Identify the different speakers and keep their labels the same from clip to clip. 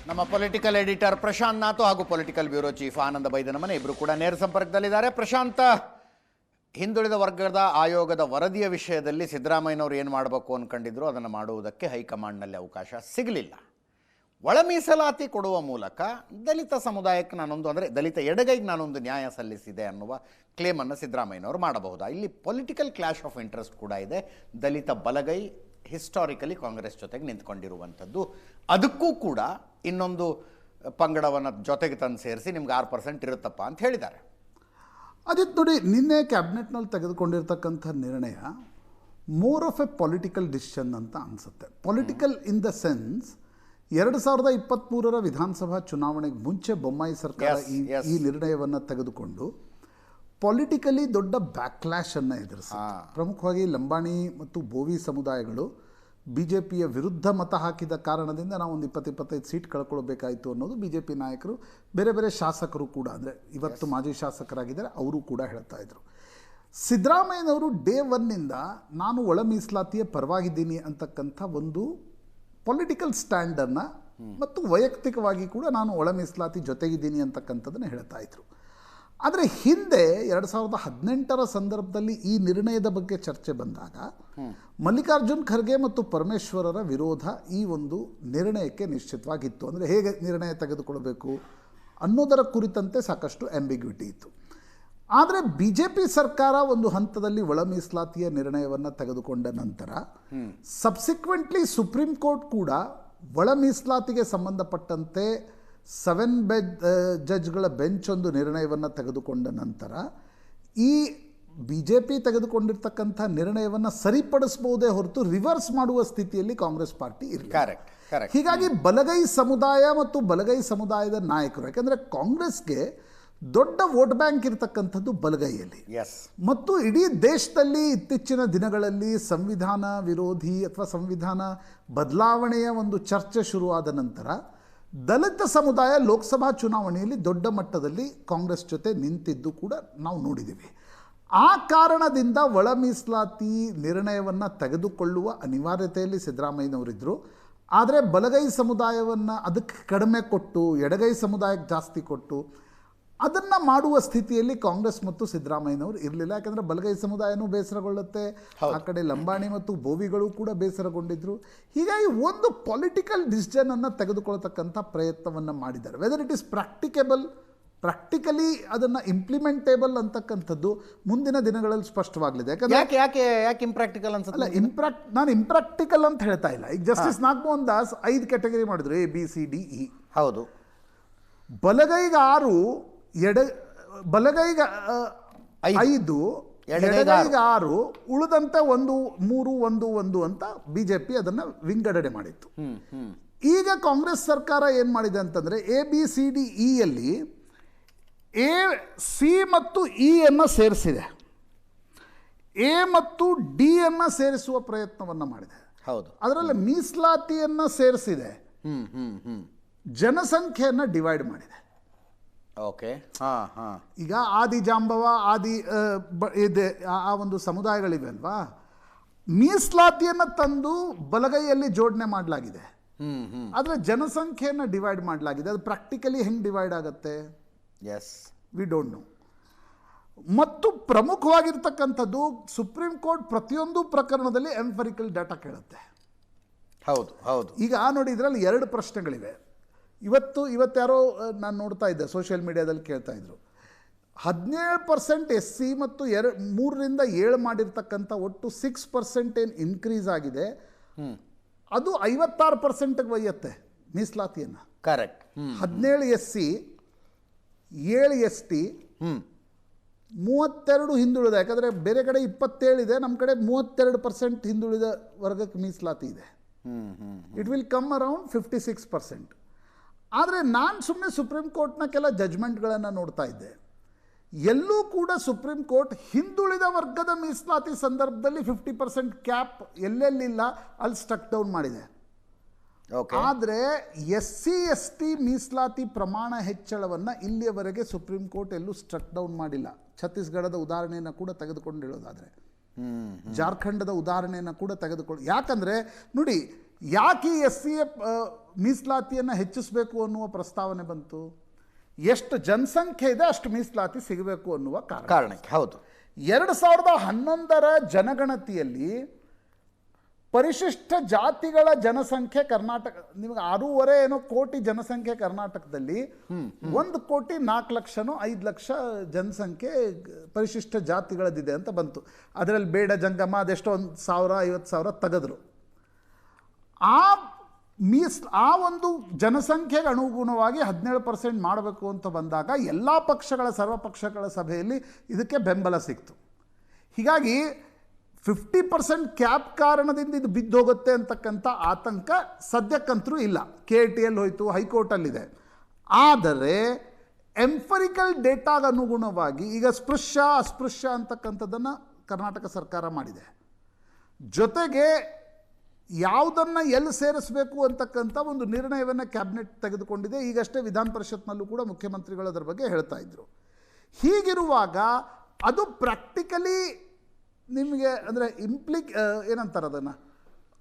Speaker 1: ನಮ್ಮ political editor Prashant Nathu ಹಾಗೂ political bureau chief ಆನಂದ ಬೈದನಮನೆ ಇಬ್ಬರು ಕೂಡ ನೇರ ಸಂಪರ್ಕದಲ್ಲಿದ್ದಾರೆ. ಪ್ರಶಾಂತ್, ಹಿಂದುಳಿದ ವರ್ಗದ ಆಯೋಗದ ವರದಿಯ ವಿಷಯದಲ್ಲಿ ಸಿದ್ದರಾಮಯ್ಯನವರು ಏನು ಮಾಡಬೇಕು ಅಂದ್ಕೊಂಡಿದ್ರು ಅದನ್ನು ಮಾಡುವುದಕ್ಕೆ ಹೈಕಮಾಂಡ್ನಲ್ಲಿ ಅವಕಾಶ ಸಿಗಲಿಲ್ಲ. ಒಳ ಮೀಸಲಾತಿ ಕೊಡುವ ಮೂಲಕ ದಲಿತ ಸಮುದಾಯಕ್ಕೆ ನಾನೊಂದು, ಅಂದರೆ ದಲಿತ ಎಡಗೈಗೆ ನಾನೊಂದು ನ್ಯಾಯ ಸಲ್ಲಿಸಿದೆ ಅನ್ನುವ ಕ್ಲೇಮನ್ನು ಸಿದ್ದರಾಮಯ್ಯನವರು ಮಾಡಬಹುದಾ? ಇಲ್ಲಿ ಪೊಲಿಟಿಕಲ್ ಕ್ಲಾಶ್ ಆಫ್ ಇಂಟ್ರೆಸ್ಟ್ ಕೂಡ ಇದೆ. ದಲಿತ ಬಲಗೈ ಹಿಸ್ಟಾರಿಕಲಿ ಕಾಂಗ್ರೆಸ್ ಜೊತೆಗೆ ನಿಂತ್ಕೊಂಡಿರುವಂಥದ್ದು, ಅದಕ್ಕೂ ಕೂಡ ಇನ್ನೊಂದು ಪಂಗಡವನ್ನು ಜೊತೆಗೆ ತಂದು ಸೇರಿಸಿ ನಿಮ್ಗೆ 6% ಇರುತ್ತಪ್ಪ ಅಂತ ಹೇಳಿದ್ದಾರೆ.
Speaker 2: ಅದಿತ್ತು ನೋಡಿ, ನಿನ್ನೆ ಕ್ಯಾಬಿನೆಟ್ನಲ್ಲಿ ತೆಗೆದುಕೊಂಡಿರ್ತಕ್ಕಂಥ ನಿರ್ಣಯ more of A political decision ಅಂತ ಅನಿಸುತ್ತೆ. ಪೊಲಿಟಿಕಲ್ ಇನ್ ದ ಸೆನ್ಸ್ 2023 ವಿಧಾನಸಭಾ ಚುನಾವಣೆಗೆ ಮುಂಚೆ ಬೊಮ್ಮಾಯಿ ಸರ್ಕಾರ ಈ ನಿರ್ಣಯವನ್ನು ತೆಗೆದುಕೊಂಡು ಪೊಲಿಟಿಕಲಿ ದೊಡ್ಡ ಬ್ಯಾಕ್ಲ್ಯಾಶನ್ನು ಎದುರಿಸಿತ್ತು. ಪ್ರಮುಖವಾಗಿ ಲಂಬಾಣಿ ಮತ್ತು ಬೋವಿ ಸಮುದಾಯಗಳು BJPಯ ವಿರುದ್ಧ ಮತ ಹಾಕಿದ ಕಾರಣದಿಂದ ನಾವು ಒಂದು 20-25 ಸೀಟ್ ಕಳ್ಕೊಳ್ಬೇಕಾಯಿತು ಅನ್ನೋದು BJP ನಾಯಕರು, ಬೇರೆ ಬೇರೆ ಶಾಸಕರು ಕೂಡ, ಅಂದರೆ ಇವತ್ತು ಮಾಜಿ ಶಾಸಕರಾಗಿದ್ದಾರೆ ಅವರು ಕೂಡ ಹೇಳ್ತಾ ಇದ್ರು. ಸಿದ್ದರಾಮಯ್ಯನವರು ಡೇ ಒನ್ನಿಂದ ನಾನು ಒಳ ಮೀಸಲಾತಿಯ ಪರವಾಗಿದ್ದೀನಿ ಅಂತಕ್ಕಂಥ ಒಂದು ಪೊಲಿಟಿಕಲ್ ಸ್ಟ್ಯಾಂಡನ್ನು ಮತ್ತು ವೈಯಕ್ತಿಕವಾಗಿ ಕೂಡ ನಾನು ಒಳ ಮೀಸಲಾತಿ ಜೊತೆಗಿದ್ದೀನಿ ಅಂತಕ್ಕಂಥದ್ದನ್ನು ಹೇಳ್ತಾ ಇದ್ರು. ಆದರೆ ಹಿಂದೆ 2018 ಸಂದರ್ಭದಲ್ಲಿ ಈ ನಿರ್ಣಯದ ಬಗ್ಗೆ ಚರ್ಚೆ ಬಂದಾಗ ಮಲ್ಲಿಕಾರ್ಜುನ್ ಖರ್ಗೆ ಮತ್ತು ಪರಮೇಶ್ವರರ ವಿರೋಧ ಈ ಒಂದು ನಿರ್ಣಯಕ್ಕೆ ನಿಶ್ಚಿತವಾಗಿತ್ತು. ಅಂದರೆ ಹೇಗೆ ನಿರ್ಣಯ ತೆಗೆದುಕೊಳ್ಬೇಕು ಅನ್ನೋದರ ಕುರಿತಂತೆ ಸಾಕಷ್ಟು ಆಂಬಿಗ್ವಿಟಿ ಇತ್ತು. ಆದರೆ BJP ಸರ್ಕಾರ ಒಂದು ಹಂತದಲ್ಲಿ ಒಳ ಮೀಸಲಾತಿಯ ನಿರ್ಣಯವನ್ನು ತೆಗೆದುಕೊಂಡ ನಂತರ ಸಬ್ಸಿಕ್ವೆಂಟ್ಲಿ ಸುಪ್ರೀಂ ಕೋರ್ಟ್ ಕೂಡ ಒಳ ಮೀಸಲಾತಿಗೆ ಸಂಬಂಧಪಟ್ಟಂತೆ 7 ಜಡ್ಜ್ಗಳ ಬೆಂಚ್ ಒಂದು ನಿರ್ಣಯವನ್ನು ತೆಗೆದುಕೊಂಡ ನಂತರ ಈ BJP ತೆಗೆದುಕೊಂಡಿರ್ತಕ್ಕಂಥ ನಿರ್ಣಯವನ್ನು ಸರಿಪಡಿಸಬಹುದೇ ಹೊರತು ರಿವರ್ಸ್ ಮಾಡುವ ಸ್ಥಿತಿಯಲ್ಲಿ ಕಾಂಗ್ರೆಸ್ ಪಾರ್ಟಿ ಇರಲಿಲ್ಲ. ಹೀಗಾಗಿ ಬಲಗೈ ಸಮುದಾಯ ಮತ್ತು ಬಲಗೈ ಸಮುದಾಯದ ನಾಯಕರು, ಯಾಕೆಂದರೆ ಕಾಂಗ್ರೆಸ್ಗೆ ದೊಡ್ಡ ವೋಟ್ ಬ್ಯಾಂಕ್ ಇರತಕ್ಕಂಥದ್ದು ಬಲಗೈಯಲ್ಲಿ, ಮತ್ತು ಇಡೀ ದೇಶದಲ್ಲಿ ಇತ್ತೀಚಿನ ದಿನಗಳಲ್ಲಿ ಸಂವಿಧಾನ ವಿರೋಧಿ ಅಥವಾ ಸಂವಿಧಾನ ಬದಲಾವಣೆಯ ಒಂದು ಚರ್ಚೆ ಶುರುವಾದ ನಂತರ ದಲಿತ ಸಮುದಾಯ ಲೋಕಸಭಾ ಚುನಾವಣೆಯಲ್ಲಿ ದೊಡ್ಡ ಮಟ್ಟದಲ್ಲಿ ಕಾಂಗ್ರೆಸ್ ಜೊತೆ ನಿಂತಿದ್ದು ಕೂಡ ನಾವು ನೋಡಿದ್ದೀವಿ. ಆ ಕಾರಣದಿಂದ ಒಳ ಮೀಸಲಾತಿ ನಿರ್ಣಯವನ್ನು ತೆಗೆದುಕೊಳ್ಳುವ ಅನಿವಾರ್ಯತೆಯಲ್ಲಿ ಸಿದ್ದರಾಮಯ್ಯನವರಿದ್ದರು. ಆದರೆ ಬಲಗೈ ಸಮುದಾಯವನ್ನು ಅದಕ್ಕೆ ಕಡಿಮೆ ಕೊಟ್ಟು ಎಡಗೈ ಸಮುದಾಯಕ್ಕೆ ಜಾಸ್ತಿ ಕೊಟ್ಟು ಅದನ್ನು ಮಾಡುವ ಸ್ಥಿತಿಯಲ್ಲಿ ಕಾಂಗ್ರೆಸ್ ಮತ್ತು ಸಿದ್ದರಾಮಯ್ಯನವರು ಇರಲಿಲ್ಲ. ಯಾಕಂದರೆ ಬಲಗೈ ಸಮುದಾಯನೂ ಬೇಸರಗೊಳ್ಳುತ್ತೆ, ಆ ಕಡೆ ಲಂಬಾಣಿ ಮತ್ತು ಬೋವಿಗಳು ಕೂಡ ಬೇಸರಗೊಂಡಿದ್ದರು. ಹೀಗಾಗಿ ಒಂದು ಪೊಲಿಟಿಕಲ್ ಡಿಸಿಷನನ್ನು ತೆಗೆದುಕೊಳ್ತಕ್ಕಂಥ ಪ್ರಯತ್ನವನ್ನು ಮಾಡಿದ್ದಾರೆ. ವೆದರ್ ಇಟ್ ಈಸ್ ಪ್ರಾಕ್ಟಿಕಲಿ ಅದನ್ನು ಇಂಪ್ಲಿಮೆಂಟೇಬಲ್ ಅಂತಕ್ಕಂಥದ್ದು ಮುಂದಿನ ದಿನಗಳಲ್ಲಿ ಸ್ಪಷ್ಟವಾಗಲಿದೆ.
Speaker 1: ಯಾಕೆ ಇಂಪ್ರಾಕ್ಟಿಕಲ್ ಅನ್ಸಲ್ಲ?
Speaker 2: ನಾನು ಇಂಪ್ರಾಕ್ಟಿಕಲ್ ಅಂತ ಹೇಳ್ತಾ ಇಲ್ಲ. ಈಗ ಜಸ್ಟಿಸ್ ನಾಗಮೋಹನ್ ದಾಸ್ 5 ಕ್ಯಾಟಗರಿ ಮಾಡಿದ್ರು, ABCDE.
Speaker 1: ಹೌದು.
Speaker 2: ಬಲಗೈಗೆ 6, ಬಲಗೈಗೆ 5, ಎಡಗೈಗೆ 6, ಉಳಿದಂತೆ 1, 3, 1, 1 ಅಂತ BJP ಅದನ್ನು ವಿಂಗಡಣೆ ಮಾಡಿತ್ತು. ಈಗ ಕಾಂಗ್ರೆಸ್ ಸರ್ಕಾರ ಏನು ಮಾಡಿದೆ ಅಂತಂದರೆ ABCDEಯಲ್ಲಿ A, C ಮತ್ತು E ಅನ್ನು ಸೇರಿಸಿದೆ, A ಮತ್ತು D ಅನ್ನು ಸೇರಿಸುವ ಪ್ರಯತ್ನವನ್ನು ಮಾಡಿದೆ.
Speaker 1: ಹೌದು.
Speaker 2: ಅದರಲ್ಲಿ ಮೀಸಲಾತಿಯನ್ನು ಸೇರಿಸಿದೆ, ಜನಸಂಖ್ಯೆಯನ್ನು ಡಿವೈಡ್ ಮಾಡಿದೆ.
Speaker 1: ಓಕೆ.
Speaker 2: ಈಗ ಆದಿ ಜಾಂಬವ ಆದಿ ಇದೆ, ಆ ಒಂದು ಸಮುದಾಯಗಳಿವೆ ಅಲ್ವಾ, ಮೀಸಲಾತಿಯನ್ನು ತಂದು ಬಲಗೈಯಲ್ಲಿ ಜೋಡಣೆ ಮಾಡಲಾಗಿದೆ, ಆದರೆ ಜನಸಂಖ್ಯೆಯನ್ನು ಡಿವೈಡ್ ಮಾಡಲಾಗಿದೆ. ಅದು ಪ್ರಾಕ್ಟಿಕಲಿ ಹೆಂಗೆ ಡಿವೈಡ್ ಆಗುತ್ತೆ? We don't know. ಮತ್ತು ಪ್ರಮುಖವಾಗಿರ್ತಕ್ಕಂಥದ್ದು ಸುಪ್ರೀಂ ಕೋರ್ಟ್ ಪ್ರತಿಯೊಂದು ಪ್ರಕರಣದಲ್ಲಿ ಎಂಫರಿಕಲ್ ಡಾಟಾ ಕೇಳುತ್ತೆ.
Speaker 1: ಹೌದು ಹೌದು. ಈಗ
Speaker 2: ನೋಡಿ, ಇದರಲ್ಲಿ 2 ಪ್ರಶ್ನೆಗಳಿವೆ. ಇವತ್ತಾರೋ ನಾನು ನೋಡ್ತಾ ಇದ್ದೆ, ಸೋಷಿಯಲ್ ಮೀಡಿಯಾದಲ್ಲಿ ಕೇಳ್ತಾ ಇದ್ರು, 17% SC ಮತ್ತು 3ರಿಂದ 7 ಮಾಡಿರ್ತಕ್ಕಂಥ ಒಟ್ಟು 6% ಏನು ಇನ್ಕ್ರೀಸ್ ಆಗಿದೆ, ಅದು 56%ಗೆ ಒಯ್ಯುತ್ತೆ ಮೀಸಲಾತಿಯನ್ನು.
Speaker 1: ಕರೆಕ್ಟ್.
Speaker 2: 17 SC, 7 ST, 32 ಹಿಂದುಳಿದ. ಯಾಕಂದರೆ ಬೇರೆ ಕಡೆ 27 ಇದೆ, ನಮ್ಮ ಕಡೆ 32% ಹಿಂದುಳಿದ ವರ್ಗಕ್ಕೆ ಮೀಸಲಾತಿ ಇದೆ. It will come around 56%. ಆದರೆ ನಾನು ಸುಮ್ಮನೆ ಸುಪ್ರೀಂ ಕೋರ್ಟ್ನ ಕೆಲ ಜಜ್ಮೆಂಟ್ಗಳನ್ನು ನೋಡ್ತಾ ಇದ್ದೆ. ಎಲ್ಲೂ ಕೂಡ ಸುಪ್ರೀಂ ಕೋರ್ಟ್ ಹಿಂದುಳಿದ ವರ್ಗದ ಮೀಸಲಾತಿ ಸಂದರ್ಭದಲ್ಲಿ 50% ಕ್ಯಾಪ್ ಎಲ್ಲೆಲ್ಲಿಲ್ಲ ಅಲ್ಲಿ ಸ್ಟಕ್ ಡೌನ್ ಮಾಡಿದೆ. ಆದರೆ SC ST ಮೀಸಲಾತಿ ಪ್ರಮಾಣ ಹೆಚ್ಚಳವನ್ನು ಇಲ್ಲಿಯವರೆಗೆ ಸುಪ್ರೀಂ ಕೋರ್ಟ್ ಎಲ್ಲೂ ಸ್ಟ್ರಕ್ ಡೌನ್ ಮಾಡಿಲ್ಲ. ಛತ್ತೀಸ್ಗಢದ ಉದಾಹರಣೆಯನ್ನು ಕೂಡ ತೆಗೆದುಕೊಂಡು ಹೇಳೋದಾದರೆ, ಜಾರ್ಖಂಡದ ಉದಾಹರಣೆಯನ್ನು ಕೂಡ ತೆಗೆದುಕೊಳ್ಳಿ. ಯಾಕಂದರೆ ನೋಡಿ, ಯಾಕೆ ಈ ಎಸ್ ಸಿ ಎ ಮೀಸಲಾತಿಯನ್ನು ಹೆಚ್ಚಿಸಬೇಕು ಅನ್ನುವ ಪ್ರಸ್ತಾವನೆ ಬಂತು? ಎಷ್ಟು ಜನಸಂಖ್ಯೆ ಇದೆ ಅಷ್ಟು ಮೀಸಲಾತಿ ಸಿಗಬೇಕು ಅನ್ನುವ
Speaker 1: ಕಾರಣಕ್ಕೆ. ಹೌದು,
Speaker 2: 2011ರ ಜನಗಣತಿಯಲ್ಲಿ ಪರಿಶಿಷ್ಟ ಜಾತಿಗಳ ಜನಸಂಖ್ಯೆ ಕರ್ನಾಟಕ, ನಿಮಗೆ 6.5 ಏನೋ ಕೋಟಿ ಜನಸಂಖ್ಯೆ ಕರ್ನಾಟಕದಲ್ಲಿ, 1,04,00,000 5 ಲಕ್ಷ ಜನಸಂಖ್ಯೆ ಪರಿಶಿಷ್ಟ ಜಾತಿಗಳದಿದೆ ಅಂತ ಬಂತು. ಅದರಲ್ಲಿ ಬೇಡ ಜಂಗಮ ಅದೆಷ್ಟೋ 1,000-50,000 ತೆಗೆದ್ರು. ಆ ಒಂದು ಜನಸಂಖ್ಯೆಗೆ ಅನುಗುಣವಾಗಿ 17% ಮಾಡಬೇಕು ಅಂತ ಬಂದಾಗ ಎಲ್ಲ ಪಕ್ಷಗಳ ಸರ್ವಪಕ್ಷಗಳ ಸಭೆಯಲ್ಲಿ ಇದಕ್ಕೆ ಬೆಂಬಲ ಸಿಕ್ತು. ಹೀಗಾಗಿ 50% ಕ್ಯಾಪ್ ಕಾರಣದಿಂದ ಇದು ಬಿದ್ದೋಗುತ್ತೆ ಅಂತಕ್ಕಂಥ ಆತಂಕ ಸದ್ಯಕ್ಕಂತರೂ ಇಲ್ಲ. KIT ಹೋಯಿತು, ಹೈಕೋರ್ಟಲ್ಲಿದೆ. ಆದರೆ ಎಂಫರಿಕಲ್ ಡೇಟಾಗ ಅನುಗುಣವಾಗಿ ಈಗ ಸ್ಪೃಶ್ಯ ಅಸ್ಪೃಶ್ಯ ಅಂತಕ್ಕಂಥದ್ದನ್ನು ಕರ್ನಾಟಕ ಸರ್ಕಾರ ಮಾಡಿದೆ. ಜೊತೆಗೆ ಯಾವುದನ್ನು ಎಲ್ಲಿ ಸೇರಿಸಬೇಕು ಅಂತಕ್ಕಂಥ ಒಂದು ನಿರ್ಣಯವನ್ನು ಕ್ಯಾಬಿನೆಟ್ ತೆಗೆದುಕೊಂಡಿದೆ. ಈಗಷ್ಟೇ ವಿಧಾನ ಪರಿಷತ್ನಲ್ಲೂ ಕೂಡ ಮುಖ್ಯಮಂತ್ರಿಗಳು ಅದರ ಬಗ್ಗೆ ಹೇಳ್ತಾ ಇದ್ರು. ಹೀಗಿರುವಾಗ ಅದು ಪ್ರಾಕ್ಟಿಕಲಿ ನಿಮಗೆ ಅಂದರೆ ಏನಂತಾರೆ ಅದನ್ನು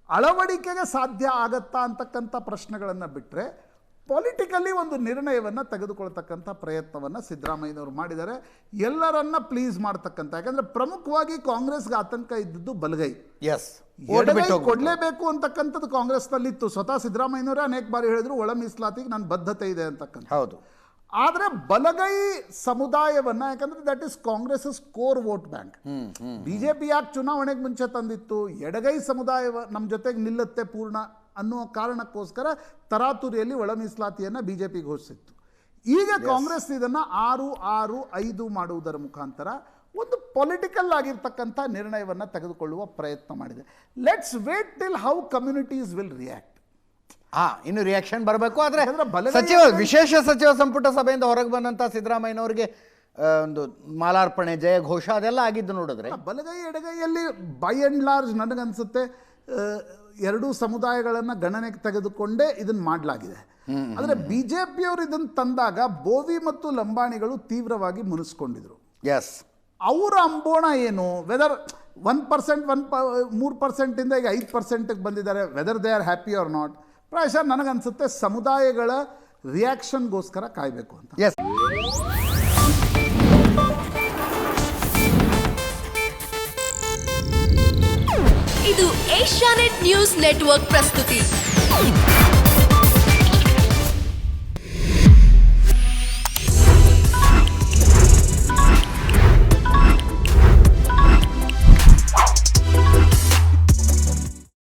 Speaker 2: ಅಳವಡಿಕೆಗೆ ಸಾಧ್ಯ ಆಗತ್ತಾ ಅಂತಕ್ಕಂಥ ಪ್ರಶ್ನೆಗಳನ್ನು ಬಿಟ್ಟರೆ, ಪೊಲಿಟಿಕಲಿ ಒಂದು ನಿರ್ಣಯವನ್ನು ತೆಗೆದುಕೊಳ್ತಕ್ಕಂಥ ಪ್ರಯತ್ನವನ್ನು ಸಿದ್ದರಾಮಯ್ಯನವರು ಮಾಡಿದ್ದಾರೆ, ಎಲ್ಲರನ್ನ ಪ್ಲೀಸ್ ಮಾಡ್ತಕ್ಕಂಥ. ಯಾಕಂದರೆ ಪ್ರಮುಖವಾಗಿ ಕಾಂಗ್ರೆಸ್ಗೆ ಆತಂಕ ಇದ್ದದ್ದು ಬಲಗೈ. ಎಡಗೈ ಕೊಡಲೇಬೇಕು ಅಂತಕ್ಕಂಥದ್ದು ಕಾಂಗ್ರೆಸ್ನಲ್ಲಿತ್ತು. ಸ್ವತಃ ಸಿದ್ದರಾಮಯ್ಯನವರೇ ಅನೇಕ ಬಾರಿ ಹೇಳಿದ್ರು ಒಳ ಮೀಸಲಾತಿಗೆ ನನ್ನ ಬದ್ಧತೆ ಇದೆ ಅಂತಕ್ಕಂಥ.
Speaker 1: ಹೌದು.
Speaker 2: ಆದರೆ ಬಲಗೈ ಸಮುದಾಯವನ್ನು, ಯಾಕಂದರೆ that is Congress core vote bank. BJP ಯಾಕೆ ಚುನಾವಣೆಗೆ ಮುಂಚೆ ತಂದಿತ್ತು, ಎಡಗೈ ಸಮುದಾಯ ನಮ್ಮ ಜೊತೆಗೆ ನಿಲ್ಲುತ್ತೆ ಪೂರ್ಣ ಅನ್ನೋ ಕಾರಣಕ್ಕೋಸ್ಕರ ತರಾತುರಿಯಲ್ಲಿ ಒಳ ಮೀಸಲಾತಿಯನ್ನು ಬಿಜೆಪಿ ಘೋಷಿಸಿತ್ತು. ಈಗ ಕಾಂಗ್ರೆಸ್ ಇದನ್ನು 6-6-5 ಮಾಡುವುದರ ಮುಖಾಂತರ ಒಂದು ಪೊಲಿಟಿಕಲ್ ಆಗಿರ್ತಕ್ಕಂಥ ನಿರ್ಣಯವನ್ನು ತೆಗೆದುಕೊಳ್ಳುವ ಪ್ರಯತ್ನ ಮಾಡಿದೆ. Let's wait till how communities will react.
Speaker 1: ಇನ್ನು ರಿಯಾಕ್ಷನ್ ಬರಬೇಕು. ಆದರೆ ವಿಶೇಷ ಸಚಿವ ಸಂಪುಟ ಸಭೆಯಿಂದ ಹೊರಗೆ ಬಂದಂಥ ಸಿದ್ದರಾಮಯ್ಯನವರಿಗೆ ಒಂದು ಮಾಲಾರ್ಪಣೆ, ಜಯ ಘೋಷ ಅದೆಲ್ಲ ಆಗಿದ್ದು ನೋಡಿದ್ರೆ,
Speaker 2: ಬಲಗೈ ಎಡಗೈಯಲ್ಲಿ ಬೈ ಆ್ಯಂಡ್ ಲಾರ್ಜ್ ನನಗನ್ಸುತ್ತೆ ಎರಡೂ ಸಮುದಾಯಗಳನ್ನು ಗಣನೆಗೆ ತೆಗೆದುಕೊಂಡೇ ಇದನ್ನು ಮಾಡಲಾಗಿದೆ. ಆದರೆ ಬಿಜೆಪಿಯವರು ಇದನ್ನು ತಂದಾಗ ಬೋವಿ ಮತ್ತು ಲಂಬಾಣಿಗಳು ತೀವ್ರವಾಗಿ ಮುನಿಸ್ಕೊಂಡಿದ್ರು. ಅವರ ಅಂಬೋಣ ಏನು, ವೆದರ್ 1% 3%ಇಂದ ಈಗ 5%ಗೆ ಬಂದಿದ್ದಾರೆ, whether they are happy or not. ಪ್ರಾಯಶಃ ನನಗನ್ಸುತ್ತೆ ಸಮುದಾಯಗಳ ರಿಯಾಕ್ಷನ್ಗೋಸ್ಕರ ಕಾಯಬೇಕು ಅಂತ.
Speaker 3: ಇದು ಏಷ್ಯಾನೆಟ್ ನ್ಯೂಸ್ ನೆಟ್ವರ್ಕ್ ಪ್ರಸ್ತುತಿ.